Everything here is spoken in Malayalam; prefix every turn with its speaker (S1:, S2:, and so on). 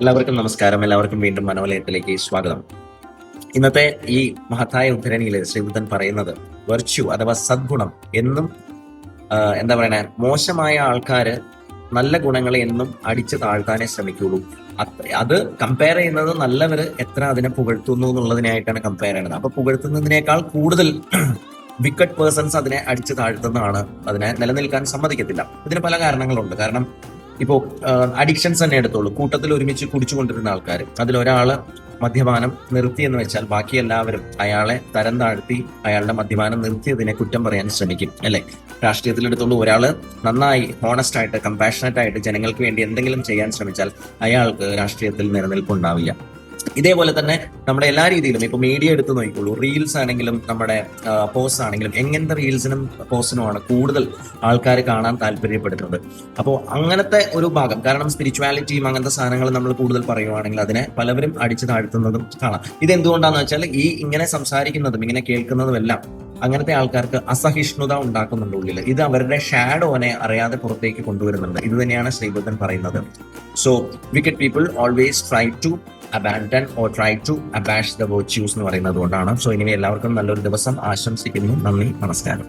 S1: എല്ലാവർക്കും നമസ്കാരം. എല്ലാവർക്കും വീണ്ടും മനോലയത്തിലേക്ക് സ്വാഗതം. ഇന്നത്തെ ഈ മഹത്തായ ഉദ്ധരണിയിൽ ശ്രീബുദ്ധൻ പറയുന്നത് വെർച്യു അഥവാ സദ്ഗുണം എന്നും എന്താ പറയണേ, മോശമായ ആൾക്കാര് നല്ല ഗുണങ്ങളെ എന്നും അടിച്ചു താഴ്ത്താനേ ശ്രമിക്കുള്ളൂ. അത് കമ്പയർ ചെയ്യുന്നത് നല്ലവര് എത്ര അതിനെ പുകഴ്ത്തുന്നു എന്നുള്ളതിനായിട്ടാണ് കമ്പയർ ചെയ്യുന്നത്. അപ്പൊ പുകഴ്ത്തുന്നതിനേക്കാൾ കൂടുതൽ വിക്കറ്റ് പേഴ്സൺസ് അതിനെ അടിച്ചു താഴ്ത്തുന്നതാണ്, അതിനെ നിലനിൽക്കാൻ സമ്മതിക്കത്തില്ല. ഇതിന് പല കാരണങ്ങളുണ്ട്. കാരണം ഇപ്പോ അഡിക്ഷൻസ് തന്നെ എടുത്തോളൂ. കൂട്ടത്തിൽ ഒരുമിച്ച് കുടിച്ചുകൊണ്ടിരുന്ന ആൾക്കാർ, അതിലൊരാള് മദ്യപാനം നിർത്തി എന്ന് വെച്ചാൽ ബാക്കി എല്ലാവരും അയാളെ തരം താഴ്ത്തി അയാളുടെ മദ്യപാനം നിർത്തിയതിനെ കുറ്റം പറയാൻ ശ്രമിക്കും, അല്ലെ? രാഷ്ട്രീയത്തിലെടുത്തോളൂ, ഒരാള് നന്നായി ഹോണസ്റ്റ് ആയിട്ട് കമ്പാഷനറ്റ് ആയിട്ട് ജനങ്ങൾക്ക് വേണ്ടി എന്തെങ്കിലും ചെയ്യാൻ ശ്രമിച്ചാൽ അയാൾക്ക് രാഷ്ട്രീയത്തിൽ നിലനിൽപ്പുണ്ടാവില്ല. ഇതേപോലെ തന്നെ നമ്മുടെ എല്ലാ രീതിയിലും ഇപ്പൊ മീഡിയ എടുത്ത് നോക്കിക്കോളൂ. റീൽസ് ആണെങ്കിലും നമ്മുടെ പോസ്റ്റ് ആണെങ്കിലും എങ്ങനത്തെ റീൽസിനും പോസ്റ്റിനുമാണ് കൂടുതൽ ആൾക്കാർ കാണാൻ താല്പര്യപ്പെടുന്നത്. അപ്പോൾ അങ്ങനത്തെ ഒരു ഭാഗം, കാരണം സ്പിരിച്വാലിറ്റിയും അങ്ങനത്തെ സാധനങ്ങൾ നമ്മൾ കൂടുതൽ പറയുവാണെങ്കിൽ അതിനെ പലവരും അടിച്ചു താഴ്ത്തുന്നതും കാണാം. ഇതെന്തുകൊണ്ടാന്ന് വെച്ചാൽ ഈ ഇങ്ങനെ സംസാരിക്കുന്നതും ഇങ്ങനെ കേൾക്കുന്നതും എല്ലാം അങ്ങനത്തെ ആൾക്കാർക്ക് അസഹിഷ്ണുത ഉണ്ടാക്കുന്നുണ്ട് ഉള്ളിൽ. ഇത് അവരുടെ ഷാഡോനെ അറിയാതെ പുറത്തേക്ക് കൊണ്ടുവരുന്നുണ്ട്. ഇത് തന്നെയാണ് ശ്രീബുദ്ധൻ പറയുന്നത്. So wicked people always try to abandon or try to abash the virtues എന്ന് പറയുന്നത് കൊണ്ടാണ്. സോ ഇനി എല്ലാവർക്കും നല്ലൊരു ദിവസം ആശംസിക്കുന്നു. നന്ദി, നമസ്കാരം.